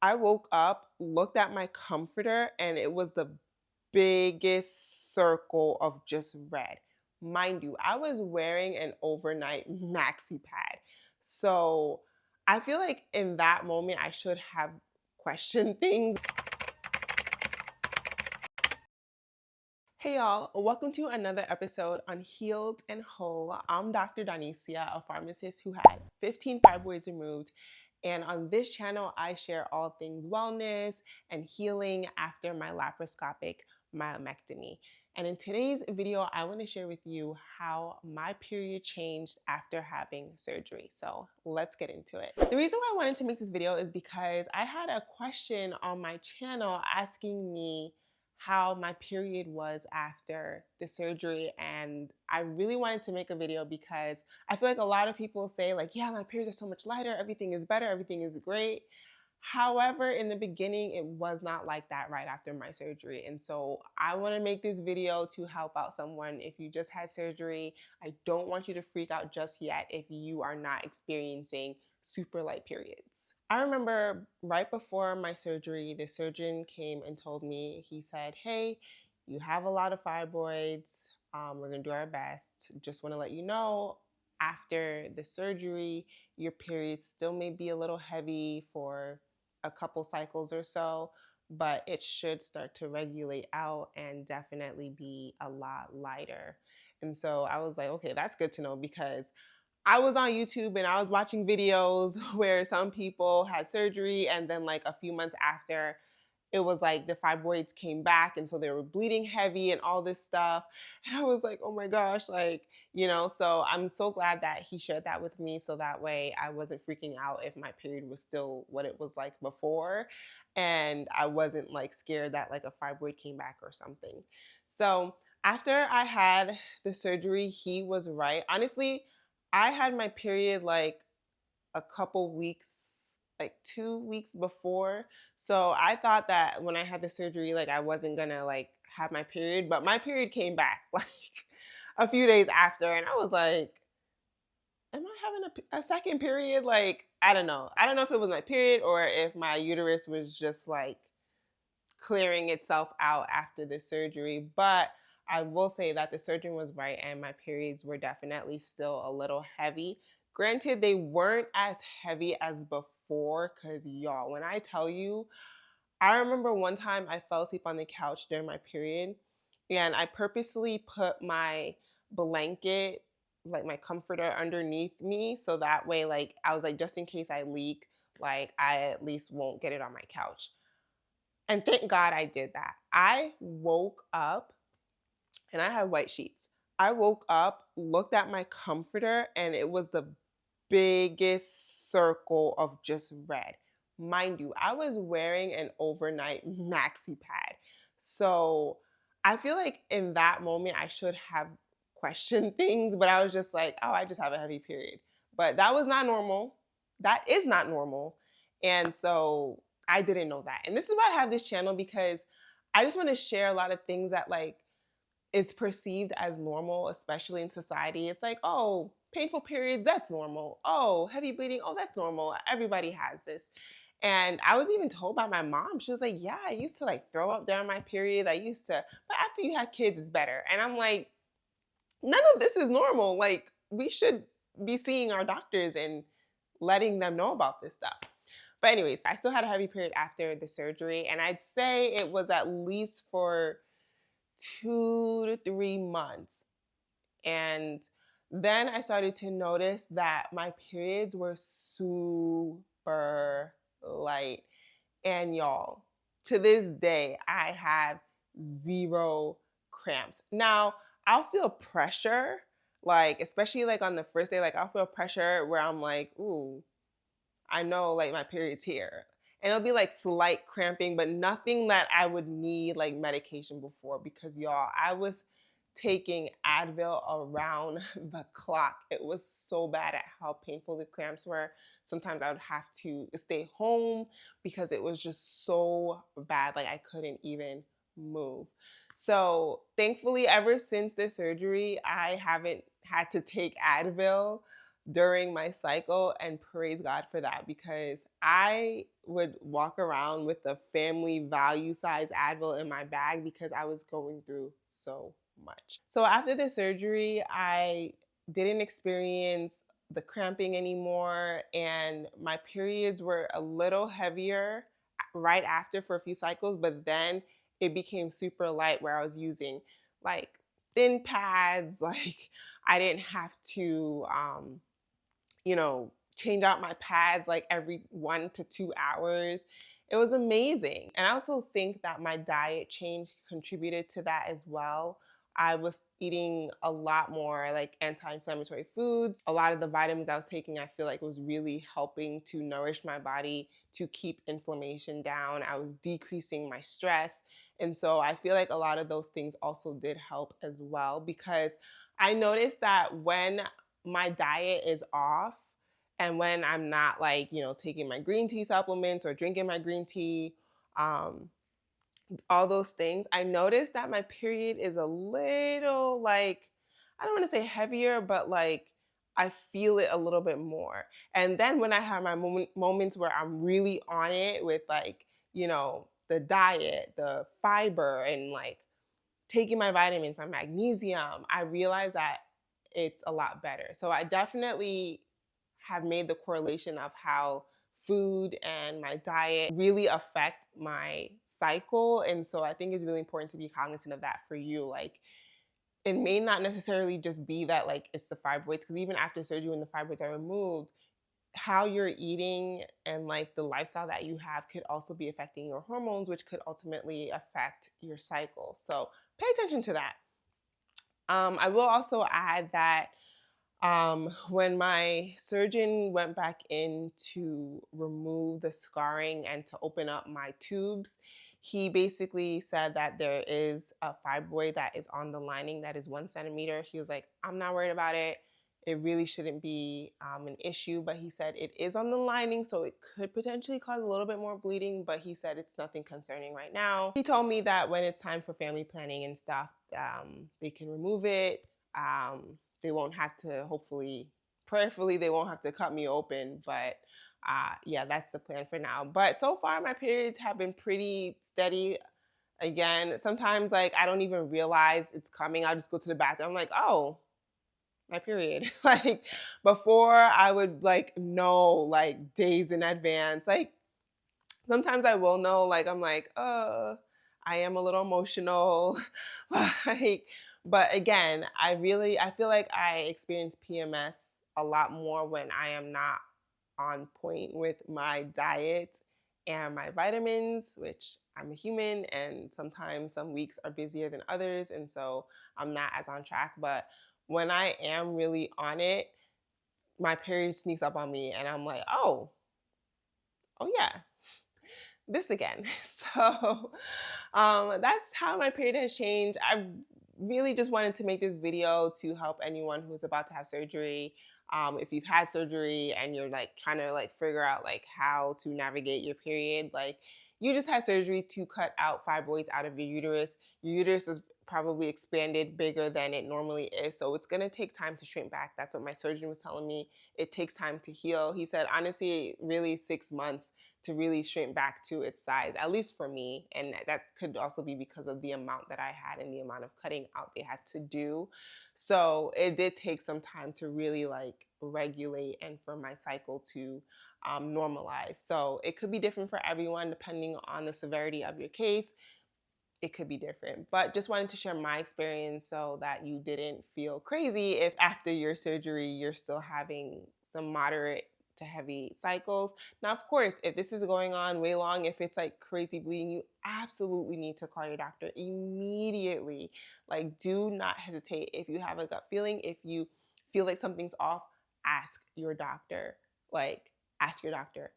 I woke up, looked at my comforter, and it was the biggest circle of just red. Mind you, I was wearing an overnight maxi pad. So I feel like in that moment, I should have questioned things. Hey y'all, welcome to another episode on Healed and Whole. I'm Dr. Donicia, a pharmacist who had 15 fibroids removed. And on this channel, I share all things wellness and healing after my laparoscopic myomectomy. And in today's video, I want to share with you how my period changed after having surgery. So let's get into it. The reason why I wanted to make this video is because I had a question on my channel asking me how my period was after the surgery, and I really wanted to make a video because I feel like a lot of people say like, yeah, my periods are so much lighter, everything is better, everything is great. However, in the beginning, it was not like that right after my surgery. And so I want to make this video to help out someone. If you just had surgery, I don't want you to freak out just yet if you are not experiencing super light periods. I remember right before my surgery, the surgeon came and told me, he said, hey, you have a lot of fibroids. We're going to do our best. Just want to let you know, after the surgery, your period still may be a little heavy for a couple cycles or so, but it should start to regulate out and definitely be a lot lighter. And so I was like, okay, that's good to know, because I was on YouTube and I was watching videos where some people had surgery and then like a few months after, it was like the fibroids came back and so they were bleeding heavy and all this stuff. And I was like, oh my gosh, like, so I'm so glad that he shared that with me so that way I wasn't freaking out if my period was still what it was like before. And I wasn't like scared that like a fibroid came back or something. So after I had the surgery, he was right. Honestly, I had my period like a couple weeks, like 2 weeks before. So I thought that when I had the surgery, like I wasn't gonna like have my period, but my period came back like a few days after, and I was like, am I having a second period? Like, I don't know. I don't know if it was my period or if my uterus was just like clearing itself out after the surgery. But I will say that the surgeon was right and my periods were definitely still a little heavy. Granted, they weren't as heavy as before, because y'all, when I tell you, I remember one time I fell asleep on the couch during my period and I purposely put my blanket, like my comforter, underneath me so that way, like, I was like, just in case I leak, like, I at least won't get it on my couch. And thank God I did that. I woke up and I had white sheets. I woke up, looked at my comforter, and it was the biggest circle of just red. Mind you, I was wearing an overnight maxi pad. So I feel like in that moment, I should have questioned things, but I was just like, oh, I just have a heavy period. But that was not normal. That is not normal. And so I didn't know that. And this is why I have this channel, because I just want to share a lot of things that like is perceived as normal, especially in society. It's like, oh, painful periods, that's normal. Oh, heavy bleeding, oh, that's normal. Everybody has this. And I was even told by my mom, she was like, yeah, I used to like throw up during my period. I used to, but after you had kids, it's better. And I'm like, none of this is normal. Like, we should be seeing our doctors and letting them know about this stuff. But anyways, I still had a heavy period after the surgery, and I'd say it was at least for 2 to 3 months. And then I started to notice that my periods were super light. And y'all, to this day, I have zero cramps. Now, I'll feel pressure, like, especially like on the first day, like, I'll feel pressure where I'm like, ooh, I know like my period's here. And it'll be like slight cramping, but nothing that I would need like medication before, because y'all, I was taking Advil around the clock. It was so bad at how painful the cramps were. Sometimes I would have to stay home because it was just so bad. Like I couldn't even move. So thankfully, ever since the surgery, I haven't had to take Advil during my cycle, and praise God for that, because I would walk around with the family value size Advil in my bag because I was going through so much. So after the surgery, I didn't experience the cramping anymore, and my periods were a little heavier right after for a few cycles, but then it became super light where I was using like thin pads, like I didn't have to change out my pads like every 1 to 2 hours. It was amazing. And I also think that my diet change contributed to that as well. I was eating a lot more like anti-inflammatory foods. A lot of the vitamins I was taking, I feel like was really helping to nourish my body to keep inflammation down. I was decreasing my stress. And so I feel like a lot of those things also did help as well, because I noticed that when my diet is off and when I'm not like, taking my green tea supplements or drinking my green tea, um, all those things, I noticed that my period is a little like, I don't want to say heavier, but like I feel it a little bit more. And then when I have my moments where I'm really on it with like, the diet, the fiber, and like taking my vitamins, my magnesium, I realize that it's a lot better. So I definitely have made the correlation of how food and my diet really affect my cycle. And so I think it's really important to be cognizant of that for you. Like, it may not necessarily just be that like it's the fibroids, because even after surgery, when the fibroids are removed, how you're eating and like the lifestyle that you have could also be affecting your hormones, which could ultimately affect your cycle. So pay attention to that. I will also add that when my surgeon went back in to remove the scarring and to open up my tubes, he basically said that there is a fibroid that is on the lining that is 1 centimeter. He was like, I'm not worried about it. It really shouldn't be an issue, but he said it is on the lining, so it could potentially cause a little bit more bleeding, but he said it's nothing concerning right now. He told me that when it's time for family planning and stuff, they can remove it. They won't have to, hopefully, prayerfully, they won't have to cut me open. But yeah, that's the plan for now. But so far, my periods have been pretty steady. Again, sometimes like I don't even realize it's coming. I'll just go to the bathroom. I'm like, oh, my period. Like before, I would like know like days in advance. Like sometimes I will know, like I'm like, I am a little emotional. Like, but again, I feel like I experience PMS a lot more when I am not on point with my diet and my vitamins, which I'm a human and sometimes some weeks are busier than others. And so I'm not as on track. But when I am really on it, my period sneaks up on me and I'm like, oh yeah, this again. So that's how my period has changed. I really just wanted to make this video to help anyone who's about to have surgery. If you've had surgery and you're like trying to like figure out like how to navigate your period, like you just had surgery to cut out fibroids out of your uterus. Your uterus is probably expanded bigger than it normally is. So it's going to take time to shrink back. That's what my surgeon was telling me. It takes time to heal. He said, honestly, really 6 months to really shrink back to its size, at least for me. And that could also be because of the amount that I had and the amount of cutting out they had to do. So it did take some time to really like regulate and for my cycle to normalize. So it could be different for everyone depending on the severity of your case. It could be different, but just wanted to share my experience so that you didn't feel crazy if after your surgery you're still having some moderate to heavy cycles. Now, of course, if this is going on way long, if it's like crazy bleeding, you absolutely need to call your doctor immediately. Like, do not hesitate. If you have a gut feeling, if you feel like something's off, ask your doctor. Like, ask your doctor.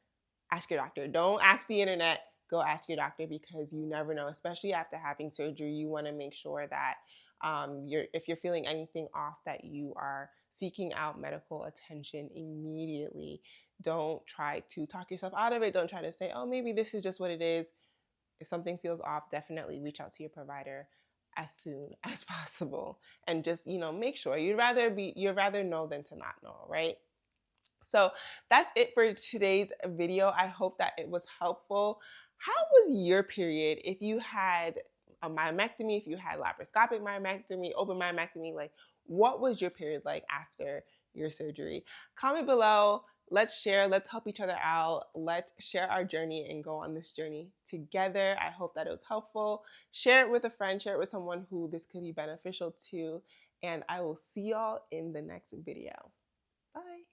Ask your doctor. Don't ask the internet. Go ask your doctor, because you never know, especially after having surgery. You want to make sure that if you're feeling anything off, that you are seeking out medical attention immediately. Don't try to talk yourself out of it. Don't try to say, oh, maybe this is just what it is. If something feels off, definitely reach out to your provider as soon as possible, and just make sure. You'd rather know than to not know, right? So that's it for today's video. I hope that it was helpful. How was your period? If you had a myomectomy, if you had laparoscopic myomectomy, open myomectomy, like what was your period like after your surgery? Comment below. Let's share. Let's help each other out. Let's share our journey and go on this journey together. I hope that it was helpful. Share it with a friend. Share it with someone who this could be beneficial to. And I will see y'all in the next video. Bye.